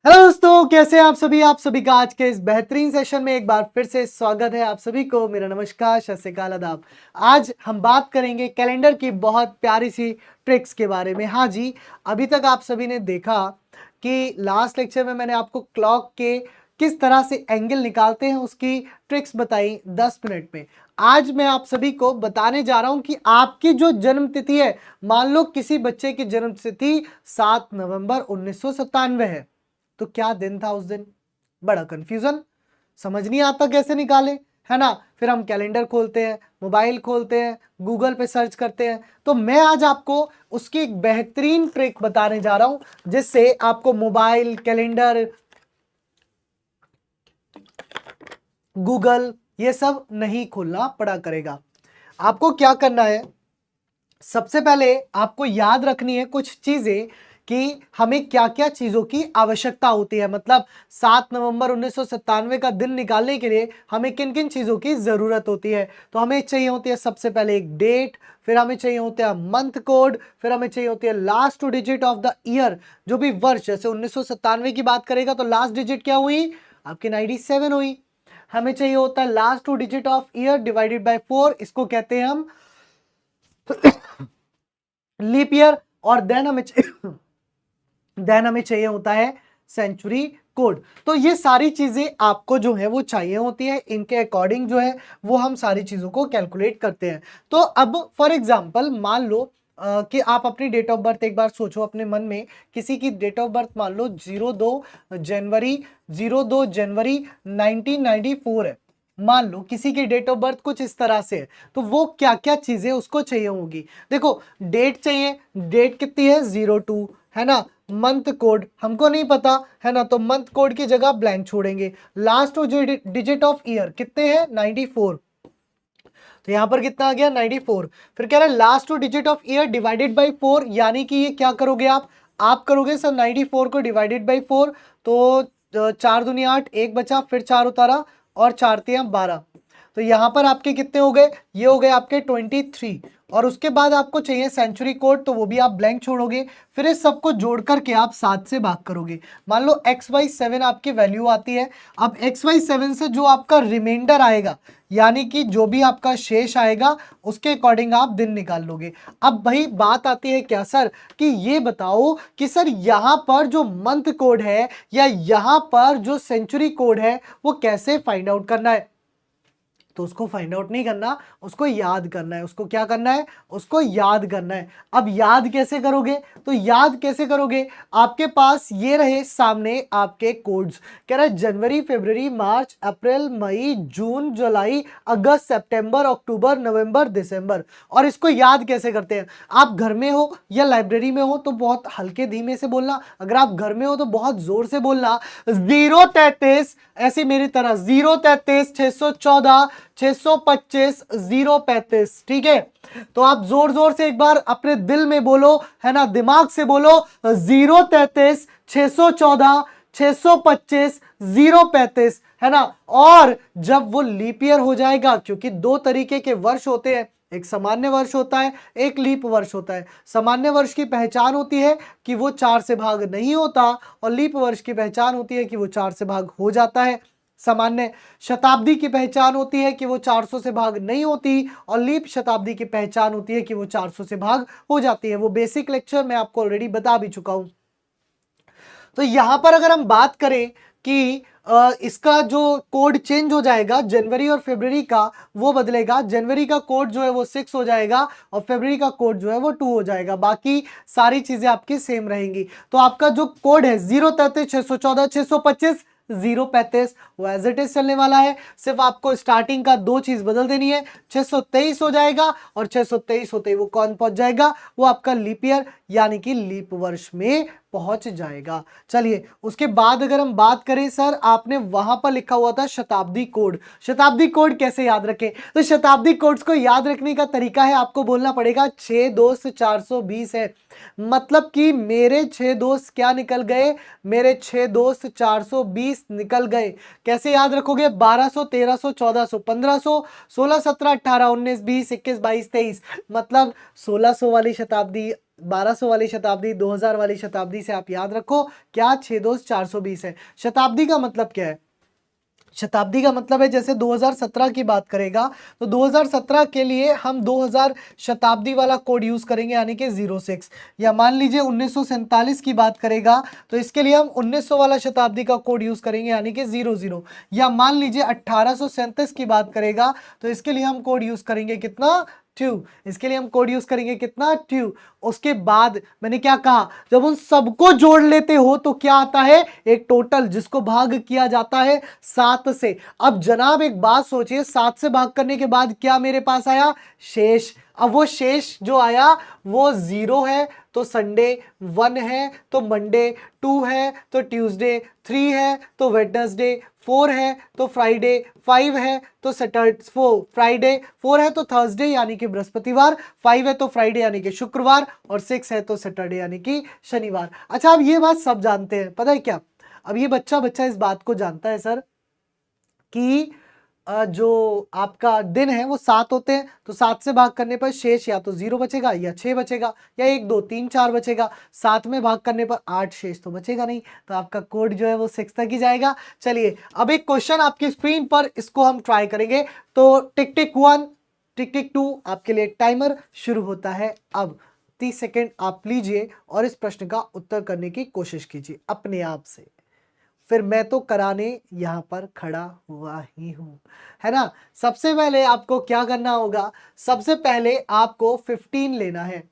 Hello दोस्तों, कैसे हैं आप सभी का आज के इस बेहतरीन सेशन में एक बार फिर से स्वागत है आप सभी को। मेरा नमस्कार, सत श्री अकाल, आदाब। आज हम बात करेंगे कैलेंडर की बहुत प्यारी सी ट्रिक्स के बारे में। हाँ जी, अभी तक आप सभी ने देखा कि लास्ट लेक्चर में मैंने आपको क्लॉक के किस तरह से एंगल निकालते हैं उसकी ट्रिक्स बताई 10 मिनट में। आज मैं आप सभी को बताने जा रहा हूं कि आपकी जो जन्म तिथि है, मान लो किसी बच्चे की जन्म तिथि 7 नवंबर 1997 है, तो क्या दिन था उस दिन? बड़ा कंफ्यूजन, समझ नहीं आता कैसे निकाले, है ना। फिर हम कैलेंडर खोलते हैं, मोबाइल खोलते हैं, गूगल पे सर्च करते हैं। तो मैं आज आपको उसकी एक बेहतरीन ट्रिक बताने जा रहा हूं जिससे आपको मोबाइल, कैलेंडर, गूगल ये सब नहीं खोलना पड़ा करेगा। आपको क्या करना है, सबसे पहले आपको याद रखनी है कुछ चीजें कि हमें क्या क्या चीजों की आवश्यकता होती है। मतलब 7 नवंबर 1997 का दिन निकालने के लिए हमें किन किन चीजों की जरूरत होती है। तो हमें चाहिए होती है सबसे पहले एक डेट, फिर हमें चाहिए होता है मंथ कोड, फिर हमें चाहिए होती है last 2 digit of the year, जो भी वर्ष, जैसे 1997 की बात करेगा तो लास्ट डिजिट क्या हुई आपकी 97 हुई। हमें चाहिए होता है last 2 digit of year divided by 4, इसको कहते हैं हम लीप ईयर। और देन हमें चाहिए होता है सेंचुरी कोड। तो ये सारी चीजें आपको जो है वो चाहिए होती है, इनके अकॉर्डिंग जो है वो हम सारी चीजों को कैलकुलेट करते हैं। तो अब फॉर एग्जांपल मान लो कि आप अपनी डेट ऑफ बर्थ एक बार सोचो अपने मन में, किसी की डेट ऑफ बर्थ मान लो 02 जनवरी 1994 है। मान लो किसी की डेट ऑफ बर्थ कुछ इस तरह से है, तो वो क्या क्या चीजें उसको चाहिए होगी। देखो, डेट चाहिए, डेट कितनी है 02, है ना। मंथ कोड हमको नहीं पता, है ना, तो मंथ कोड की जगह ब्लैंक छोड़ेंगे। लास्ट डिजिट ऑफ ईयर कितने हैं 94, तो यहां पर कितना आ गया 94। फिर कह रहा है last 2 digit of year divided by 4, यानी कि ये क्या करोगे आप करोगे सर 94 को डिवाइडेड बाय 4, तो 4 दूनी 8, एक बचा, फिर 4 उतारा और 4 तियां 12, तो यहां पर आपके कितने हो गए, ये हो गए आपके 23। और उसके बाद आपको चाहिए सेंचुरी कोड, तो वो भी आप ब्लैंक छोड़ोगे। फिर इस सबको जोड़ करके आप 7 से भाग करोगे। मान लो XY7 आपकी वैल्यू आती है। अब XY7 से जो आपका रिमाइंडर आएगा, यानी कि जो भी आपका शेष आएगा, उसके अकॉर्डिंग आप दिन निकाल लोगे। अब भाई बात आती है क्या सर, कि ये बताओ कि सर यहां पर जो मंथ कोड है या यहां पर जो सेंचुरी कोड है वो कैसे फाइंड आउट करना है। तो उसको फाइंड आउट नहीं करना, उसको याद करना है। उसको क्या करना है, उसको याद करना है। अब याद कैसे करोगे, तो याद कैसे करोगे, आपके पास ये रहे सामने आपके कोड्स। कह रहा है जनवरी, फरवरी, मार्च, अप्रैल, मई, जून, जुलाई, अगस्त, सितंबर, अक्टूबर, नवंबर, दिसंबर। और इसको याद कैसे करते हैं, आप घर में हो या लाइब्रेरी में हो तो बहुत हल्के धीमे से बोलना, अगर आप घर में हो तो बहुत जोर से बोलना। 033, ऐसे मेरी तरह 033 614 625 035, ठीक है। तो आप जोर जोर से एक बार अपने दिल में बोलो, है ना, दिमाग से बोलो 033 614 625 035, है ना। और जब वो लीप ईयर हो जाएगा, क्योंकि दो तरीके के वर्ष होते हैं, एक सामान्य वर्ष होता है, एक लीप वर्ष होता है। सामान्य वर्ष की पहचान होती है कि वो 4 से भाग नहीं होता, और लीप वर्ष की पहचान होती है कि वो 4 से भाग हो जाता है। सामान्य शताब्दी की पहचान होती है कि वो 400 से भाग नहीं होती, और लीप शताब्दी की पहचान होती है कि वो 400 से भाग हो जाती है। वो बेसिक लेक्चर मैं आपको ऑलरेडी बता भी चुका हूं। तो यहां पर अगर हम बात करें कि इसका जो कोड चेंज हो जाएगा जनवरी और फरवरी का, वो बदलेगा। जनवरी का कोड जो है वो 6 हो जाएगा और फरवरी का कोड जो है वो 2 हो जाएगा। बाकी सारी चीजें आपकी सेम रहेंगी। तो आपका जो कोड है 033 614 625 035 वो एज इट इज चलने वाला है। सिर्फ आपको स्टार्टिंग का दो चीज बदल देनी है, 623 हो जाएगा, और 623 होते ही वो कौन पहुंच जाएगा, वो आपका लीप ईयर यानी कि लीप वर्ष में पहुंच जाएगा। चलिए, उसके बाद अगर हम बात करें, सर आपने वहां पर लिखा हुआ था शताब्दी कोड। शताब्दी कोड कैसे याद रखें, तो शताब्दी कोड्स को याद रखने का तरीका है, आपको बोलना पड़ेगा 6 दोस्त 420 है। मतलब कि मेरे 6 दोस्त क्या निकल गए, मेरे 6 दोस्त 420 निकल गए। कैसे याद रखोगे, 1200 1300 1400 1500 16 17 18 19 20 21 22 23, मतलब 1600 वाली शताब्दी 1200 वाली शताब्दी, 2000 वाली शताब्दी से आप याद रखो क्या 6 2 420 है। शताब्दी का मतलब क्या है? शताब्दी का मतलब है जैसे 2017 की बात करेगा तो 2017 के लिए हम 2000 शताब्दी वाला कोड यूज करेंगे यानी कि 06, या मान लीजिए 1947 की बात करेगा तो इसके लिए हम 1900 वाला शताब्दी का कोड यूज करेंगे यानी कि 00, या मान लीजिए 1837 की बात करेगा तो इसके लिए हम कोड यूज करेंगे कितना, 2। इसके लिए हम कोड यूज करेंगे कितना, 2। उसके बाद मैंने क्या कहा, जब उन सबको जोड़ लेते हो तो क्या आता है, एक टोटल जिसको भाग किया जाता है 7 से। अब जनाब एक बात सोचिए, 7 से भाग करने के बाद क्या मेरे पास आया, शेष। अब वो शेष जो आया वो 0 है तो संडे, 1 है तो मंडे, 2 है तो ट्यूसडे, 3 है तो वेडनेसडे, 4 है तो फ्राइडे, 5 है तो सैटरडे, फ्राइडे, 4 है तो थर्सडे यानी कि बृहस्पतिवार, 5 है तो फ्राइडे यानी कि शुक्रवार, और 6 है तो सैटरडे यानी कि शनिवार। अच्छा अब ये बात सब जानते हैं, पता है क्या, अब ये बच्चा इस बात को जानता है सर कि जो आपका दिन है वो 7 होते हैं, तो 7 से भाग करने पर शेष या तो 0 बचेगा या 6 बचेगा या 1 2 3 4 बचेगा। 7 में भाग करने पर 8 शेष तो बचेगा नहीं, तो आपका कोड जो है वो 6 तक ही जाएगा। चलिए अब एक क्वेश्चन आपकी स्क्रीन पर, इसको हम ट्राई करेंगे। तो टिक टिक 1 टिक टिक 2 आपके लिए टाइमर शुरू होता है। अब 30 सेकेंड आप लीजिए और इस प्रश्न का उत्तर करने की कोशिश कीजिए अपने आप से, फिर मैं तो कराने यहां पर खड़ा हुआ ही हूं, है ना। सबसे पहले आपको क्या करना होगा, सबसे पहले आपको 15 लेना है।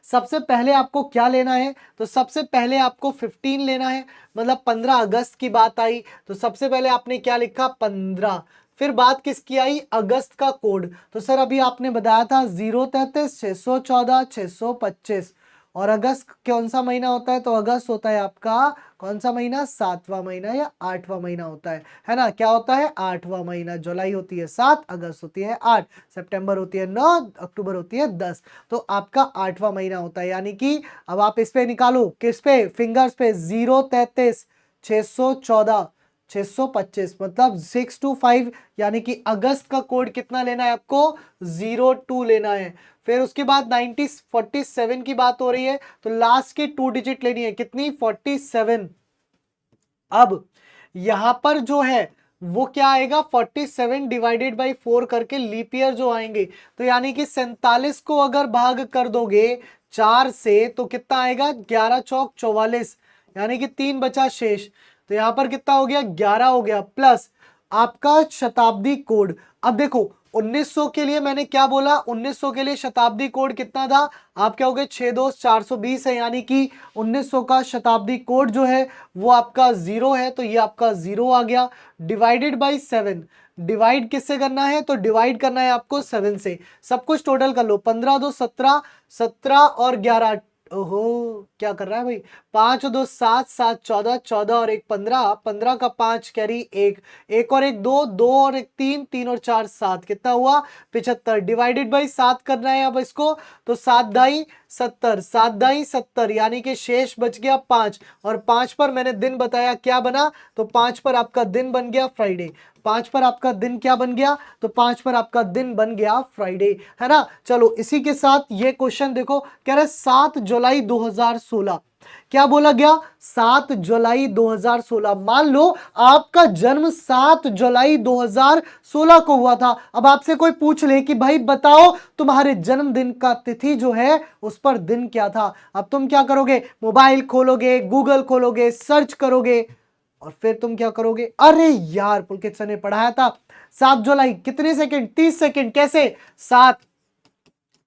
सबसे पहले आपको क्या लेना है, तो सबसे पहले आपको 15 लेना है, मतलब 15 अगस्त की बात आई तो सबसे पहले आपने क्या लिखा, 15। फिर बात किसकी आई, अगस्त का कोड, तो सर अभी आपने बताया था 033 614 625, और अगस्त कौन सा महीना होता है, तो अगस्त होता है आपका कौन सा महीना, 7वां महीना या 8वां महीना होता है ना, क्या होता है 8वां महीना। जुलाई होती है 7, अगस्त होती है 8, सितंबर होती है 9, अक्टूबर होती है 10, तो आपका 8वां महीना होता है। यानी कि अब आप इस पे निकालो, किस पे, फिंगर्स पे, 033 614 625 मतलब 625, यानी कि अगस्त का कोड कितना लेना है आपको, 02 लेना है। फिर उसके बाद 47 की बात हो रही है तो लास्ट की 2 डिजिट लेनी है, कितनी, 47। अब यहां पर जो है वो क्या आएगा, 47 डिवाइडेड बाई 4 करके लीप ईयर जो आएंगे, तो यानी कि 47 को अगर भाग कर दोगे 4 से तो कितना आएगा, 11 चौक 44, यानी कि 3 बचा शेष, तो यहां पर कितना हो गया, 11 हो गया, प्लस आपका शताब्दी कोड। अब देखो 1900 के लिए मैंने क्या बोला, 1900 के लिए शताब्दी कोड कितना था, आप क्या हो गए 6 2 420 है, यानी कि 1900 का शताब्दी कोड जो है वो आपका 0 है, तो ये आपका 0 आ गया। डिवाइडेड बाई 7, डिवाइड किससे करना है, तो डिवाइड करना है आपको 7 से। सब कुछ टोटल कर लो, 15 2 17, 17 और 11, ओहो क्या कर रहा है भाई, 5 2 7 7 14, 14 और 1 15, 15 का 5 कैरी 1, 1 और 1 2, 2 और 1 3, 3 और 4 7, कितना हुआ 75। डिवाइडेड बाई 7 करना है अब इसको, तो 7 दाई 70, 7 दाई 70, यानी कि शेष बच गया 5, और 5 पर मैंने दिन बताया क्या बना, तो 5 पर आपका दिन बन गया फ्राइडे। 5 पर आपका दिन क्या बन गया, तो 5 पर आपका दिन बन गया फ्राइडे, है ना। चलो इसी के साथ ये क्वेश्चन देखो, कह रहे 7 जुलाई 2016, क्या बोला गया, 7 जुलाई 2016। मान लो आपका जन्म 7 जुलाई 2016 को हुआ था। अब आपसे कोई पूछ ले कि भाई बताओ तुम्हारे जन्मदिन का तिथि जो है उस पर दिन क्या था, अब तुम क्या करोगे, मोबाइल खोलोगे, गूगल खोलोगे, सर्च करोगे, और फिर तुम क्या करोगे, अरे यार पुलकित सर ने पढ़ाया था 7 जुलाई, कितने सेकंड, 30 सेकंड, कैसे, 7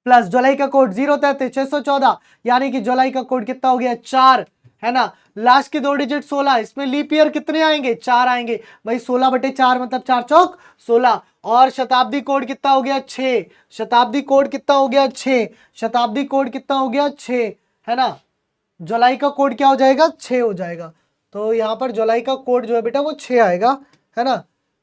प्लस जुलाई का कोड 033 614, यानी कि जुलाई का कोड कितना हो गया, 4, है ना। लास्ट के 2 डिजिट 16, इसमें लीप ईयर कितने आएंगे, 4 आएंगे भाई, 16/4 मतलब 4 चौक 16, और शताब्दी कोड कितना हो गया, 6, शताब्दी कोड कितना हो गया, 6, शताब्दी कोड कितना हो गया, 6, है ना। जुलाई का कोड क्या हो जाएगा, 6 हो जाएगा, तो यहां पर जुलाई का कोड जो है बेटा वो 6 आएगा, है ना,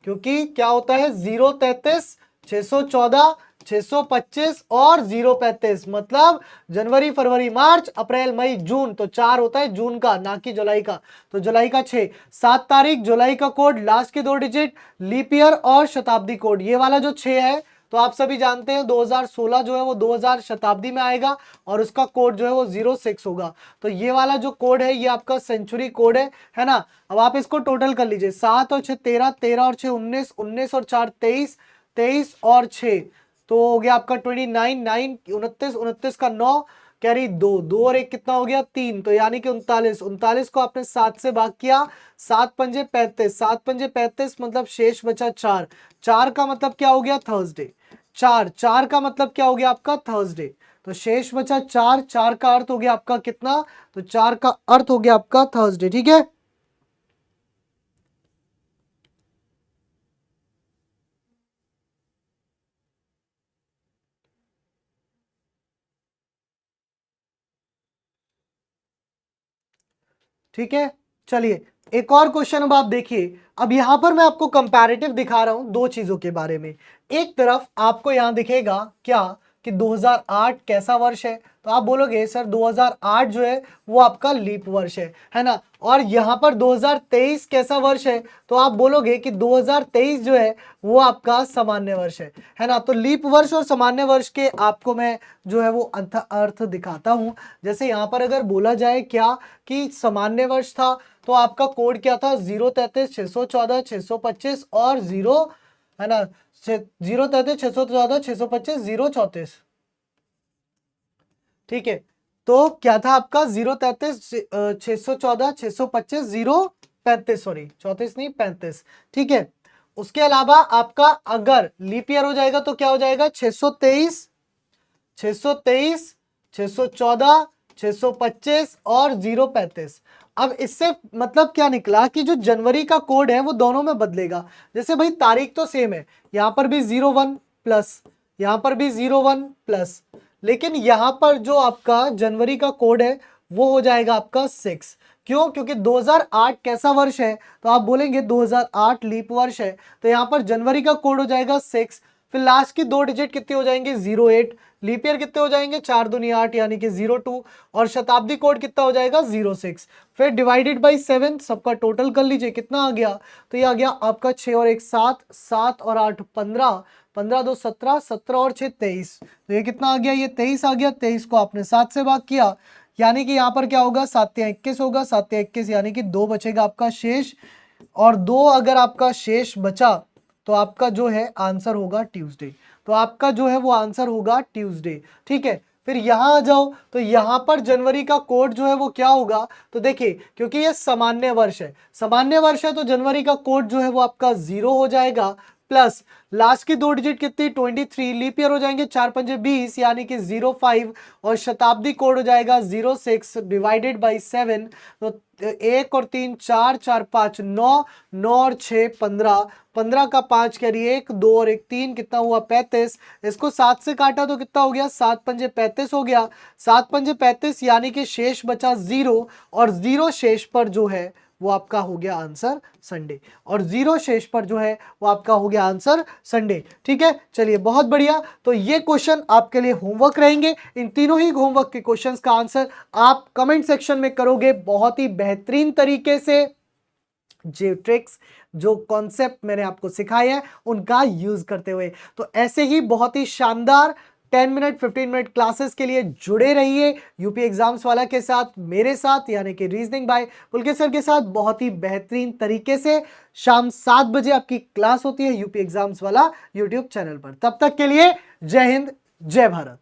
क्योंकि क्या होता है 033 614 625 और 035, मतलब जनवरी फरवरी मार्च अप्रैल मई जून, तो 4 होता है जून का, ना कि जुलाई का, तो जुलाई का 6। 7 तारीख जुलाई का कोड, लास्ट के 2 डिजिट लीप ईयर और शताब्दी कोड, ये वाला जो 6 है तो आप सभी जानते हैं 2016 जो है वो 2000 शताब्दी में आएगा और उसका कोड जो है वो 06 होगा। तो ये वाला जो कोड है ये आपका सेंचुरी कोड है ना। अब आप इसको टोटल कर लीजिए, 7 और 6 13, 13 और 6 19, 19 और 4 23, 23 और 6 तो हो गया आपका 29, 9 29, 29 का 9 कैरी 2, 2 और 1 कितना हो गया 3, तो यानी कि 39, 39 को आपने 7 से भाग किया, 7 पंजे 35, 7 पंजे 35 मतलब शेष बचा 4, 4 का मतलब क्या हो गया थर्सडे, 4, 4 का मतलब क्या हो गया आपका थर्सडे, तो शेष बचा 4, 4 का अर्थ हो गया आपका कितना, तो 4 का अर्थ हो गया आपका थर्सडे। ठीक है, ठीक है। चलिए एक और क्वेश्चन अब आप देखिए। अब यहां पर मैं आपको कंपैरेटिव दिखा रहा हूं दो चीजों के बारे में। एक तरफ आपको यहां दिखेगा क्या कि 2008 कैसा वर्ष है, तो आप बोलोगे सर 2008 जो है वो आपका लीप वर्ष है ना। और यहां पर 2023 कैसा वर्ष है, तो आप बोलोगे कि 2023 जो है वो आपका सामान्य वर्ष है ना। तो लीप वर्ष और सामान्य वर्ष के आपको मैं जो है वो अर्थ दिखाता हूं। जैसे यहां पर अगर बोला जाए क्या कि सामान्य वर्ष था तो आपका कोड क्या था 033 614 625 और 0 है ना, 033 614 625 034। ठीक है, तो क्या था आपका 033 614 625 035, सॉरी 34 नहीं 35। ठीक है, उसके अलावा आपका अगर लीप ईयर हो जाएगा तो क्या हो जाएगा 623 623 614 625 और 035। अब इससे मतलब क्या निकला कि जो जनवरी का कोड है वो दोनों में बदलेगा। जैसे भाई तारीख तो सेम है, यहां पर भी 01 प्लस, यहां पर भी 01 प्लस, लेकिन यहां पर जो आपका जनवरी का कोड है वो हो जाएगा आपका 6। क्यों? क्योंकि 2008 कैसा वर्ष है, तो आप बोलेंगे 2008 लीप वर्ष है, तो यहां पर जनवरी का कोड हो जाएगा 6, फिर लास्ट की 2 डिजिट कितने हो जाएंगे 08, लीप ईयर कितने हो जाएंगे 4 दूनी 8 यानी कि 02, और शताब्दी कोड कितना हो जाएगा 06, फिर डिवाइडेड बाई 7, सबका टोटल कर लीजिए कितना आ गया, तो ये आ गया आपका 6 और 1 7, 7 और 8 15, 15 2 17, 17 और 6 23, तो ये कितना आ गया, ये 23 आ गया। 23 को आपने 7 से भाग किया, यानी कि यहाँ पर क्या होगा 7 या 21 होगा, 7 या 21 यानी कि 2 बचेगा आपका शेष, और 2 अगर आपका शेष बचा तो आपका जो है आंसर होगा ट्यूसडे, तो आपका जो है वो आंसर होगा ट्यूसडे। ठीक है, फिर यहां आ जाओ तो यहां पर जनवरी का कोड जो है वो क्या होगा, तो देखिए क्योंकि ये सामान्य वर्ष है, सामान्य वर्ष है तो जनवरी का कोड जो है वो आपका 0 हो जाएगा, प्लस लास्ट की 2 डिजिट कितनी 23, लीप ईयर हो जाएंगे 4 पंजे 20 यानी कि 05, और शताब्दी कोड हो जाएगा 06 डिवाइडेड बाई 7, तो 1 और 3 4, 4 5 9, 9 और 6 15, 15 का 5 कैरी 1, 2 और 1 3, कितना हुआ 35, इसको 7 से काटा तो कितना हो गया 7 पंजे 35 हो गया, 7 पंजे 35 यानी कि शेष बचा 0, और 0 शेष पर जो है वो आपका हो गया आंसर संडे, और 0 शेष पर जो है वो आपका हो गया आंसर संडे। ठीक है, चलिए बहुत बढ़िया। तो ये क्वेश्चन आपके लिए होमवर्क रहेंगे, इन तीनों ही होमवर्क के क्वेश्चंस का आंसर आप कमेंट सेक्शन में करोगे बहुत ही बेहतरीन तरीके से। जो ट्रिक्स जो कॉन्सेप्ट मैंने आपको सिखाए हैं उनका यूज करते हुए, तो ऐसे ही बहुत ही शानदार 10 मिनट 15 मिनट क्लासेस के लिए जुड़े रहिए यूपी एग्जाम्स वाला के साथ, मेरे साथ यानी कि रीजनिंग बाय पुलकित सर के साथ। बहुत ही बेहतरीन तरीके से शाम 7 बजे आपकी क्लास होती है यूपी एग्जाम्स वाला यूट्यूब चैनल पर। तब तक के लिए जय हिंद, जय भारत।